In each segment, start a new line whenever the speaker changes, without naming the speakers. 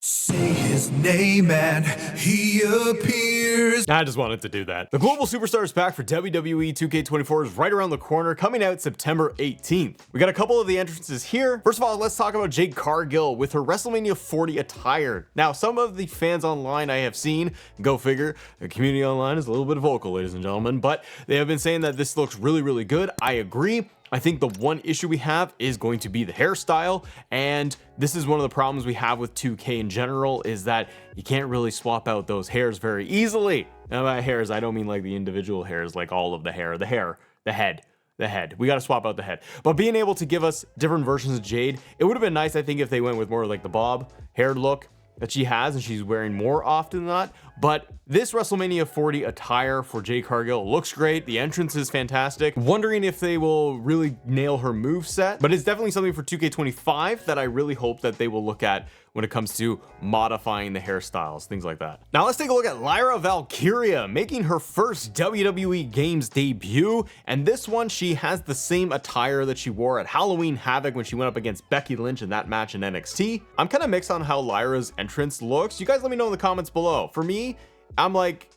Say his name and he appears.
I just wanted to do that. The Global Superstars pack for WWE 2K24 is right around the corner, coming out September 18th. We got a couple of the entrances here. First of all, let's talk about Jade Cargill with her WrestleMania 40 attire. Now, some of the fans online I have seen, go figure, the community online is a little bit vocal, ladies and gentlemen, but they have been saying that this looks really, really good. I agree. I think the one issue we have is going to be the hairstyle, and this is one of the problems we have with 2K in general, is that you can't really swap out those hairs very easily. Now by hairs, I don't mean like the individual hairs, like all of the hair, the head. We got to swap out the head. But being able to give us different versions of Jade, it would have been nice, I think, if they went with more like the bob hair look that she has and she's wearing more often than not. But this WrestleMania 40 attire for Jade Cargill looks great. The entrance is fantastic. Wondering if they will really nail her moveset, but it's definitely something for 2K25 that I really hope that they will look at when it comes to modifying the hairstyles, things like that. Now let's take a look at Lyra Valkiria making her first WWE Games debut, and this one she has the same attire that she wore at Halloween Havoc when she went up against Becky Lynch in that match in NXT. I'm kind of mixed on how Lyra's entrance looks. You guys let me know in the comments below. For me, I'm like,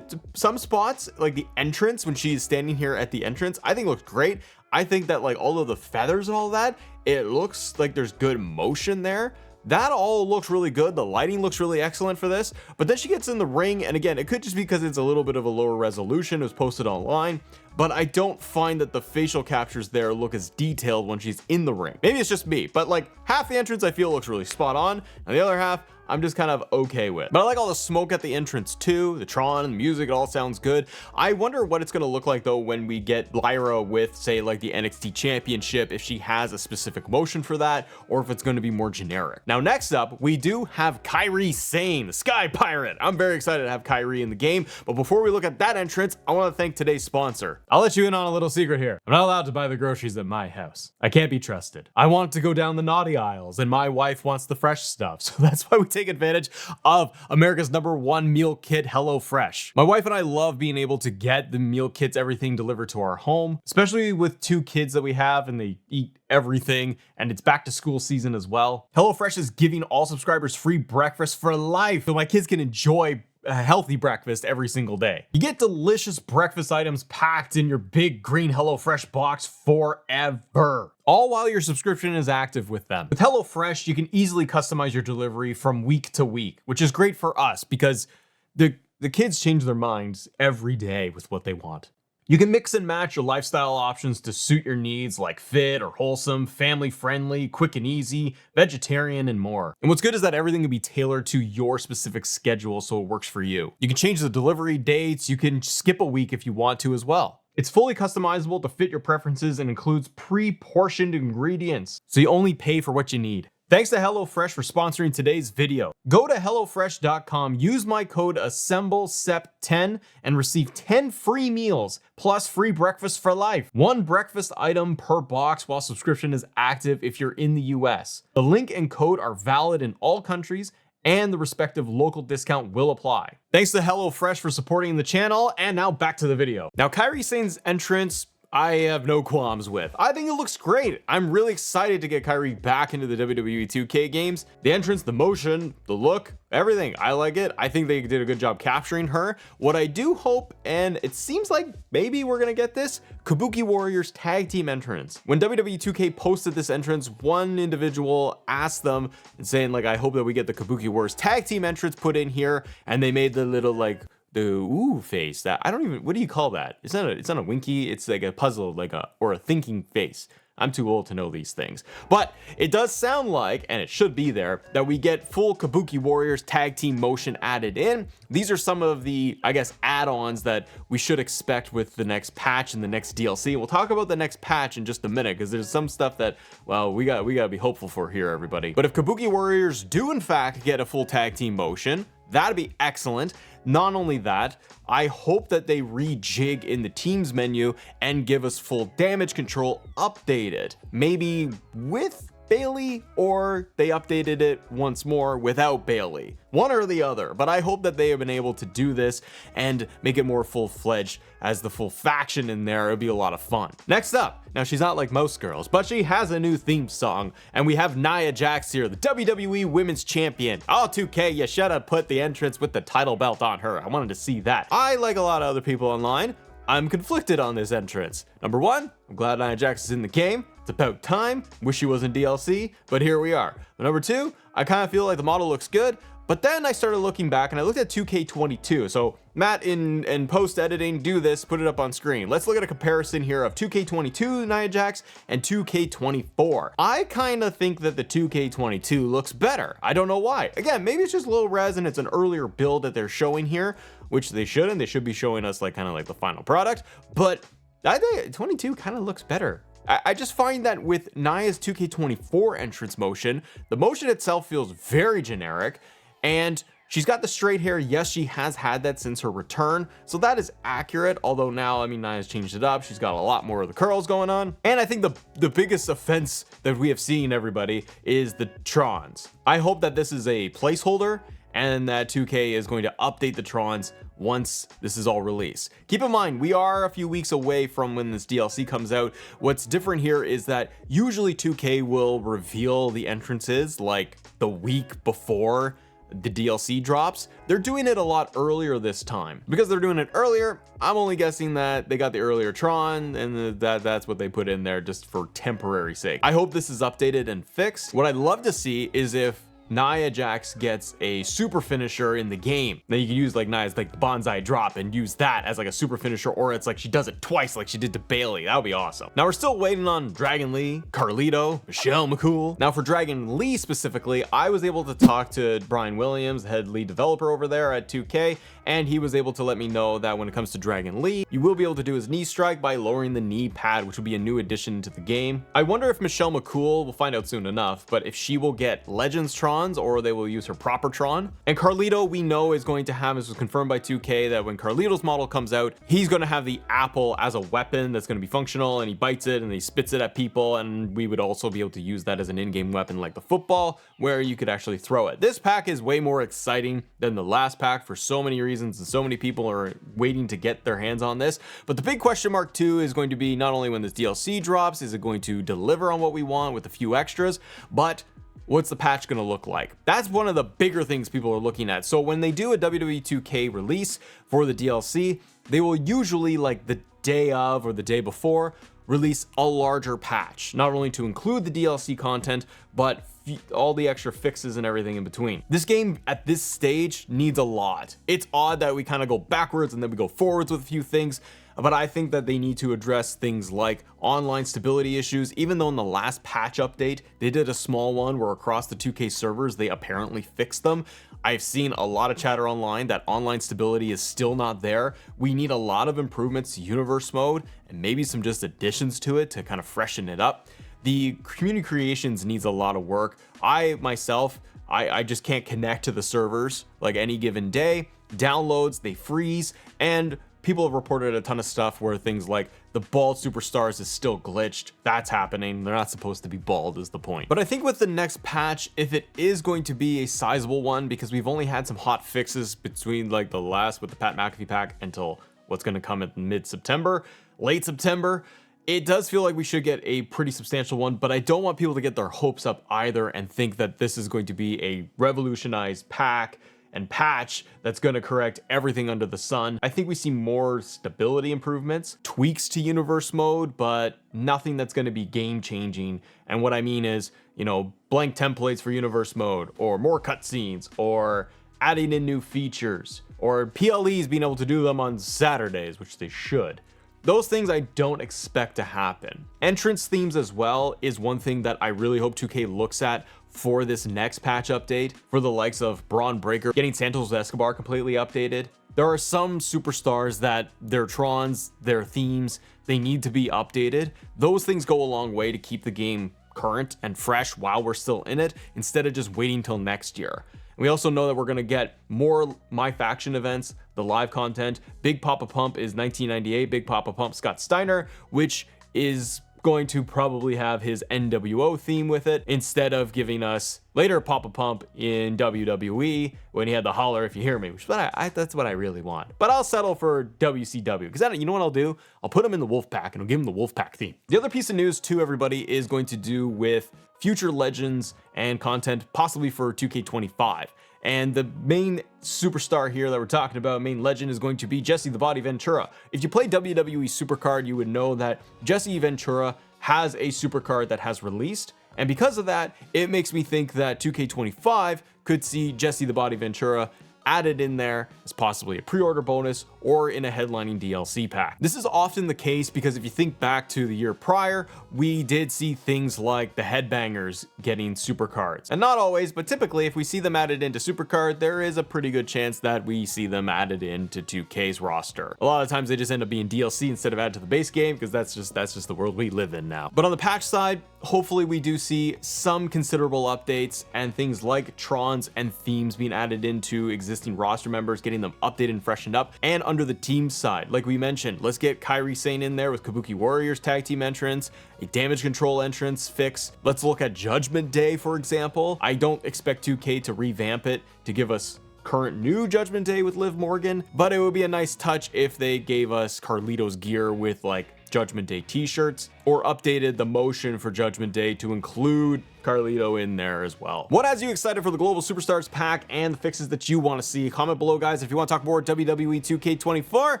some spots like the entrance when she's standing here at the entrance, I think looks great. I think that like all of the feathers and all that, it looks like there's good motion there. That all looks really good. The lighting looks really excellent for this, but then she gets in the ring, and again, it could just be because it's a little bit of a lower resolution. It was posted online, but I don't find that the facial captures there look as detailed when she's in the ring. Maybe it's just me, but like half the entrance I feel looks really spot on, and the other half I'm just kind of okay with. But I like all the smoke at the entrance too, the Tron and the music, it all sounds good. I wonder what it's gonna look like though when we get Lyra with, say, like the NXT Championship, if she has a specific motion for that, or if it's gonna be more generic. Now next up, we do have Kairi Sane, the Sky Pirate. I'm very excited to have Kairi in the game, but before we look at that entrance, I wanna thank today's sponsor. I'll let you in on a little secret here. I'm not allowed to buy the groceries at my house. I can't be trusted. I want to go down the naughty aisles, and my wife wants the fresh stuff, so that's why we take advantage of America's #1 meal kit, HelloFresh. My wife and I love being able to get the meal kits, everything delivered to our home, especially with 2 kids that we have and they eat everything, and it's back to school season as well. HelloFresh is giving all subscribers free breakfast for life, so my kids can enjoy a healthy breakfast every single day. You get delicious breakfast items packed in your big green HelloFresh box forever, all while your subscription is active with them. With HelloFresh, you can easily customize your delivery from week to week, which is great for us because the kids change their minds every day with what they want. You can mix and match your lifestyle options to suit your needs, like fit or wholesome, family friendly, quick and easy, vegetarian, and more. And what's good is that everything can be tailored to your specific schedule so it works for you. You can change the delivery dates, you can skip a week if you want to as well. It's fully customizable to fit your preferences and includes pre-portioned ingredients, so you only pay for what you need. Thanks to HelloFresh for sponsoring today's video. Go to HelloFresh.com, use my code AssembleSept10 and receive 10 free meals plus free breakfast for life. 1 breakfast item per box while subscription is active if you're in the US. The link and code are valid in all countries, and the respective local discount will apply. Thanks to HelloFresh for supporting the channel, and now back to the video. Now, Kairi Sane's entrance, I have no qualms with. I think it looks great. I'm really excited to get Kairi back into the WWE 2K games. The entrance, the motion, the look, everything. I like it. I think they did a good job capturing her. What I do hope, and it seems like maybe we're gonna get this, Kabuki Warriors tag team entrance. When WWE 2K posted this entrance, one individual asked them and saying like, I hope that we get the Kabuki Warriors tag team entrance put in here, and they made the little like the ooh face that I don't even, what do you call that? It's not a winky, it's like a puzzle, like or a thinking face. I'm too old to know these things, but it does sound like, and it should be there, that we get full Kabuki Warriors tag team motion added in. These are some of the, I guess, add-ons that we should expect with the next patch and the next DLC. We'll talk about the next patch in just a minute, because there's some stuff that, well, we gotta be hopeful for here, everybody. But if Kabuki Warriors do in fact get a full tag team motion, that'd be excellent. Not only that, I hope that they rejig in the teams menu and give us full damage control updated, maybe with Bailey, or they updated it once more without Bailey. One or the other, but I hope that they have been able to do this and make it more full-fledged as the full faction in there. It'll be a lot of fun. Next up, now she's not like most girls, but she has a new theme song, and we have Nia Jax here, the WWE Women's Champion. Oh, 2K, you should have put the entrance with the title belt on her. I wanted to see that. I, like a lot of other people online, I'm conflicted on this entrance. Number one, I'm glad Nia Jax is in the game. It's about time. Wish she wasn't DLC, but here we are. But number two, I kind of feel like the model looks good, but then I started looking back and I looked at 2K22. So Matt, in post editing, do this, put it up on screen. Let's look at a comparison here of 2K22 Nia Jax and 2K24. I kind of think that the 2K22 looks better. I don't know why. Again, maybe it's just low res and it's an earlier build that they're showing here, which they shouldn't. They should be showing us like kind of like the final product, but I think 22 kind of looks better. I just find that with Nia's 2K24 entrance motion, the motion itself feels very generic, and she's got the straight hair. Yes, she has had that since her return, so that is accurate. Although now, I mean, Nia's changed it up. She's got a lot more of the curls going on. And I think the biggest offense that we have seen, everybody, is the Trons. I hope that this is a placeholder and that 2K is going to update the Trons once this is all released. Keep in mind, we are a few weeks away from when this DLC comes out. What's different here is that usually 2K will reveal the entrances like the week before the DLC drops. They're doing it a lot earlier this time. Because they're doing it earlier, I'm only guessing that they got the earlier Tron and that's what they put in there just for temporary sake. I hope this is updated and fixed. What I'd love to see is if Nia Jax gets a super finisher in the game. Now you can use like Nia's like the bonsai drop and use that as like a super finisher, or it's like she does it twice like she did to Bailey. That would be awesome. Now we're still waiting on Dragon Lee, Carlito, Michelle McCool. Now for Dragon Lee specifically, I was able to talk to Brian Williams, the head lead developer over there at 2K, and he was able to let me know that when it comes to Dragon Lee, you will be able to do his knee strike by lowering the knee pad, which will be a new addition to the game. I wonder if Michelle McCool, we'll find out soon enough, but if she will get Legends Trons or they will use her proper Tron. And Carlito, we know, is going to have, this was confirmed by 2K, that when Carlito's model comes out, he's going to have the apple as a weapon that's going to be functional, and he bites it and he spits it at people, and we would also be able to use that as an in-game weapon like the football, where you could actually throw it. This pack is way more exciting than the last pack for so many reasons, and so many people are waiting to get their hands on this. But the big question mark too is going to be not only when this DLC drops, is it going to deliver on what we want with a few extras, but what's the patch going to look like? That's one of the bigger things people are looking at. So when they do a WWE 2K release for the DLC, they will usually, like the day of or the day before, release a larger patch, not only to include the DLC content, but all the extra fixes and everything in between. This game at this stage needs a lot. It's odd that we kind of go backwards and then we go forwards with a few things, but I think that they need to address things like online stability issues. Even though in the last patch update, they did a small one where across the 2K servers, they apparently fixed them. I've seen a lot of chatter online that online stability is still not there. We need a lot of improvements to universe mode and maybe some just additions to it to kind of freshen it up. The community creations needs a lot of work. I myself, I just can't connect to the servers like any given day. Downloads, they freeze, and people have reported a ton of stuff where things like the bald superstars is still glitched. That's happening. They're not supposed to be bald is the point. But I think with the next patch, if it is going to be a sizable one, because we've only had some hot fixes between like the last with the Pat McAfee pack until what's going to come in mid-September, late September, it does feel like we should get a pretty substantial one, but I don't want people to get their hopes up either and think that this is going to be a revolutionized pack and patch that's going to correct everything under the sun. I think we see more stability improvements, tweaks to universe mode, but nothing that's going to be game changing. And what I mean is, you know, blank templates for universe mode, or more cutscenes, or adding in new features, or PLEs being able to do them on Saturdays, which they should. Those things I don't expect to happen. Entrance themes as well is one thing that I really hope 2K looks at for this next patch update, for the likes of Braun Breaker, getting Santos Escobar completely updated. There are some superstars that their Trons, their themes, they need to be updated. Those things go a long way to keep the game current and fresh while we're still in it, instead of just waiting till next year. We also know that we're going to get more My Faction events, the live content. Big Papa Pump is 1998, Big Papa Pump Scott Steiner, which is going to probably have his NWO theme with it instead of giving us later Papa Pump in WWE when he had the holler if you hear me, which is what that's what I really want. But I'll settle for WCW because you know what I'll do? I'll put him in the Wolfpack and I'll give him the Wolfpack theme. The other piece of news too, everybody, is going to do with future legends and content possibly for 2K25. And the main superstar here that we're talking about, main legend, is going to be Jesse the Body Ventura. If you play WWE Supercard, you would know that Jesse Ventura has a supercard that has released. And because of that, it makes me think that 2K25 could see Jesse the Body Ventura added in there as possibly a pre-order bonus or in a headlining DLC pack. This is often the case because if you think back to the year prior, we did see things like the Headbangers getting supercards. And not always, but typically if we see them added into supercard, there is a pretty good chance that we see them added into 2K's roster. A lot of times they just end up being DLC instead of added to the base game because that's just the world we live in now. But on the patch side, hopefully we do see some considerable updates and things like Trons and themes being added into existing roster members, getting them updated and freshened up. And under the team side, like we mentioned, let's get Kairi Sane in there with Kabuki Warriors tag team entrance, a damage control entrance fix. Let's look at Judgment Day, for example. I don't expect 2K to revamp it to give us current new Judgment Day with Liv Morgan, but it would be a nice touch if they gave us Carlito's gear with like Judgment Day t-shirts, or updated the motion for Judgment Day to include Carlito in there as well. What has you excited for the Global Superstars pack and the fixes that you want to see? Comment below, guys. If you want to talk more WWE 2K24,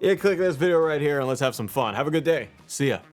yeah, click this video right here and let's have some fun. Have a good day. See ya.